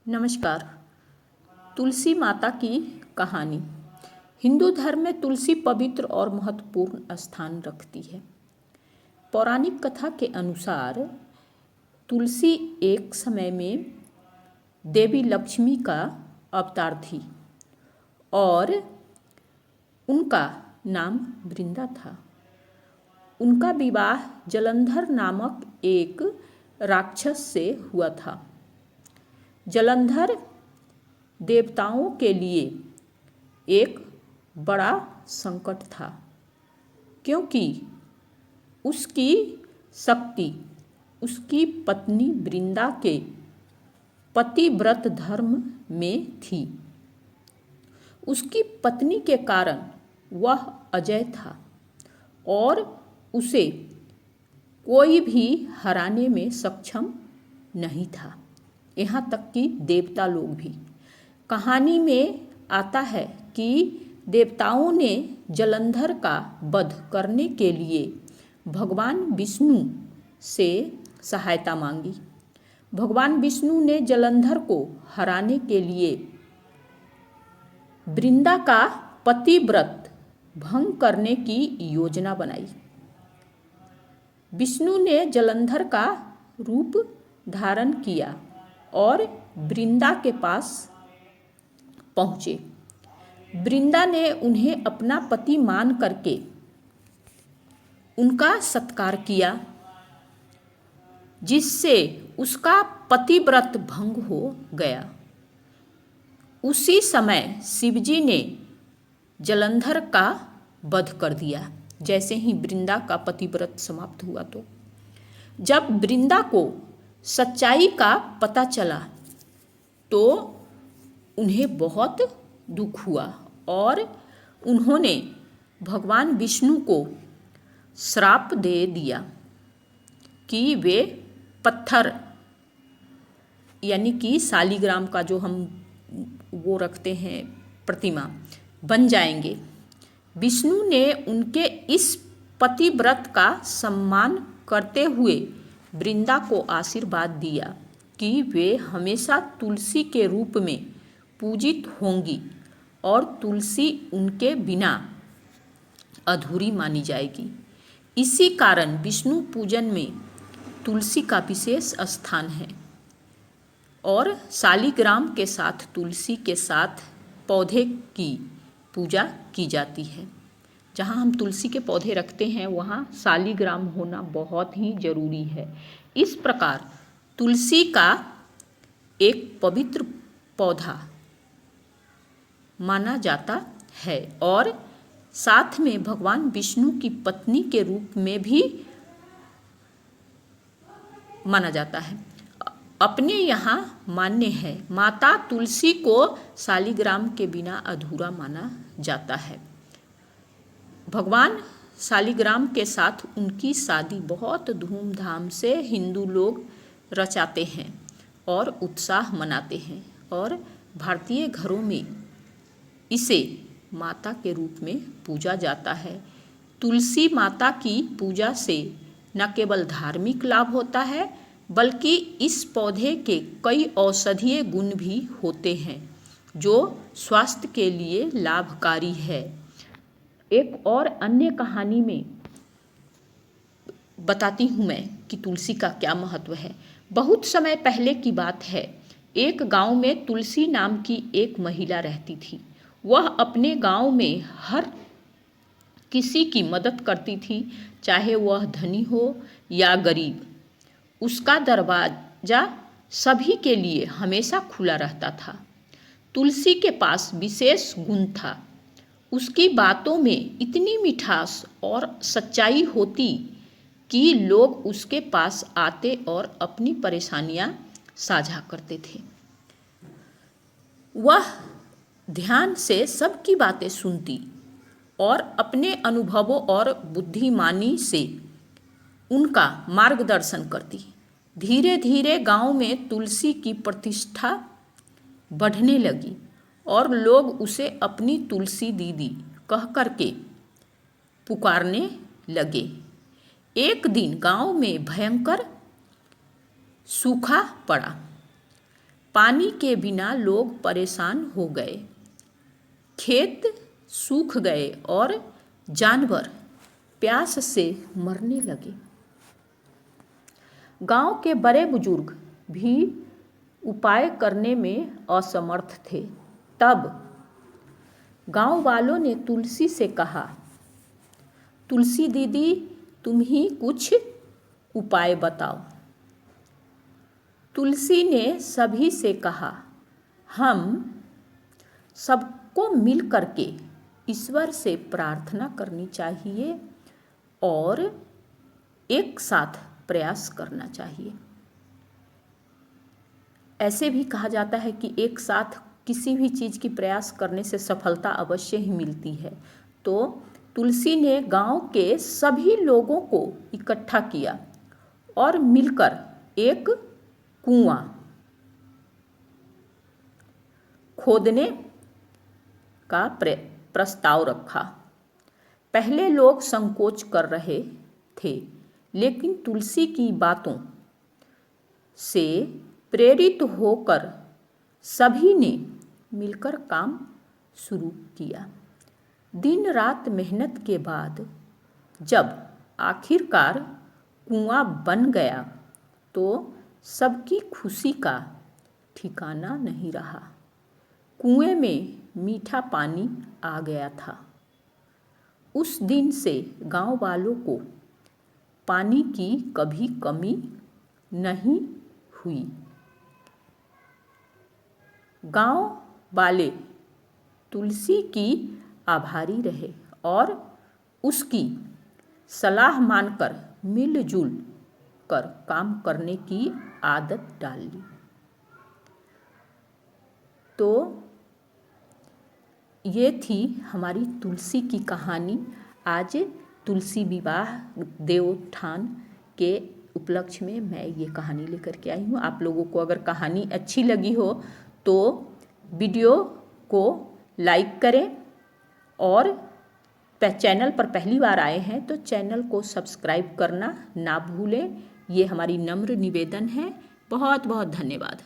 नमस्कार। तुलसी माता की कहानी। हिंदू धर्म में तुलसी पवित्र और महत्वपूर्ण स्थान रखती है। पौराणिक कथा के अनुसार तुलसी एक समय में देवी लक्ष्मी का अवतार थी और उनका नाम वृंदा था। उनका विवाह जलंधर नामक एक राक्षस से हुआ था। जलंधर देवताओं के लिए एक बड़ा संकट था, क्योंकि उसकी शक्ति उसकी पत्नी वृंदा के पतिव्रत धर्म में थी। उसकी पत्नी के कारण वह अजय था और उसे कोई भी हराने में सक्षम नहीं था, यहाँ तक कि देवता लोग भी। कहानी में आता है कि देवताओं ने जलंधर का वध करने के लिए भगवान विष्णु से सहायता मांगी। भगवान विष्णु ने जलंधर को हराने के लिए वृंदा का पतिव्रत भंग करने की योजना बनाई। विष्णु ने जलंधर का रूप धारण किया और वृंदा के पास पहुँचे। वृंदा ने उन्हें अपना पति मान करके उनका सत्कार किया, जिससे उसका पतिव्रत भंग हो गया। उसी समय शिवजी ने जलंधर का वध कर दिया। जैसे ही वृंदा का पतिव्रत समाप्त हुआ, तो जब वृंदा को सच्चाई का पता चला तो उन्हें बहुत दुख हुआ और उन्होंने भगवान विष्णु को श्राप दे दिया कि वे पत्थर यानी कि शालिग्राम का जो हम वो रखते हैं प्रतिमा बन जाएंगे। विष्णु ने उनके इस पतिव्रत का सम्मान करते हुए वृंदा को आशीर्वाद दिया कि वे हमेशा तुलसी के रूप में पूजित होंगी और तुलसी उनके बिना अधूरी मानी जाएगी। इसी कारण विष्णु पूजन में तुलसी का विशेष स्थान है और शालिग्राम के साथ तुलसी के साथ पौधे की पूजा की जाती है। जहाँ हम तुलसी के पौधे रखते हैं वहाँ शालिग्राम होना बहुत ही ज़रूरी है। इस प्रकार तुलसी का एक पवित्र पौधा माना जाता है और साथ में भगवान विष्णु की पत्नी के रूप में भी माना जाता है। अपने यहाँ मान्य है, माता तुलसी को शालिग्राम के बिना अधूरा माना जाता है। भगवान शालिग्राम के साथ उनकी शादी बहुत धूमधाम से हिंदू लोग रचाते हैं और उत्साह मनाते हैं और भारतीय घरों में इसे माता के रूप में पूजा जाता है। तुलसी माता की पूजा से न केवल धार्मिक लाभ होता है, बल्कि इस पौधे के कई औषधीय गुण भी होते हैं जो स्वास्थ्य के लिए लाभकारी है। एक और अन्य कहानी में बताती हूँ मैं कि तुलसी का क्या महत्व है। बहुत समय पहले की बात है। एक गांव में तुलसी नाम की एक महिला रहती थी। वह अपने गांव में हर किसी की मदद करती थी, चाहे वह धनी हो या गरीब। उसका दरवाजा सभी के लिए हमेशा खुला रहता था। तुलसी के पास विशेष गुण था। उसकी बातों में इतनी मिठास और सच्चाई होती कि लोग उसके पास आते और अपनी परेशानियां साझा करते थे। वह ध्यान से सबकी बातें सुनती और अपने अनुभवों और बुद्धिमानी से उनका मार्गदर्शन करती। धीरे धीरे गांव में तुलसी की प्रतिष्ठा बढ़ने लगी और लोग उसे अपनी तुलसी दीदी कह करके पुकारने लगे। एक दिन गांव में भयंकर सूखा पड़ा। पानी के बिना लोग परेशान हो गए, खेत सूख गए और जानवर प्यास से मरने लगे। गांव के बड़े बुजुर्ग भी उपाय करने में असमर्थ थे। तब गांव वालों ने तुलसी से कहा, तुलसी दीदी, तुम ही कुछ उपाय बताओ। तुलसी ने सभी से कहा, हम सबको मिल करके ईश्वर से प्रार्थना करनी चाहिए और एक साथ प्रयास करना चाहिए। ऐसे भी कहा जाता है कि एक साथ किसी भी चीज़ की प्रयास करने से सफलता अवश्य ही मिलती है। तो तुलसी ने गांव के सभी लोगों को इकट्ठा किया और मिलकर एक कुआं खोदने का प्रस्ताव रखा। पहले लोग संकोच कर रहे थे, लेकिन तुलसी की बातों से प्रेरित होकर सभी ने मिलकर काम शुरू किया। दिन रात मेहनत के बाद जब आखिरकार कुआं बन गया तो सबकी खुशी का ठिकाना नहीं रहा। कुएं में मीठा पानी आ गया था। उस दिन से गांव वालों को पानी की कभी कमी नहीं हुई। गांव वाले तुलसी की आभारी रहे और उसकी सलाह मानकर मिलजुल कर काम करने की आदत डाल ली। तो ये थी हमारी तुलसी की कहानी। आज तुलसी विवाह देवोत्थान के उपलक्ष्य में मैं ये कहानी लेकर के आई हूँ। आप लोगों को अगर कहानी अच्छी लगी हो तो वीडियो को लाइक करें और चैनल पर पहली बार आए हैं तो चैनल को सब्सक्राइब करना ना भूलें। ये हमारी नम्र निवेदन है। बहुत बहुत धन्यवाद।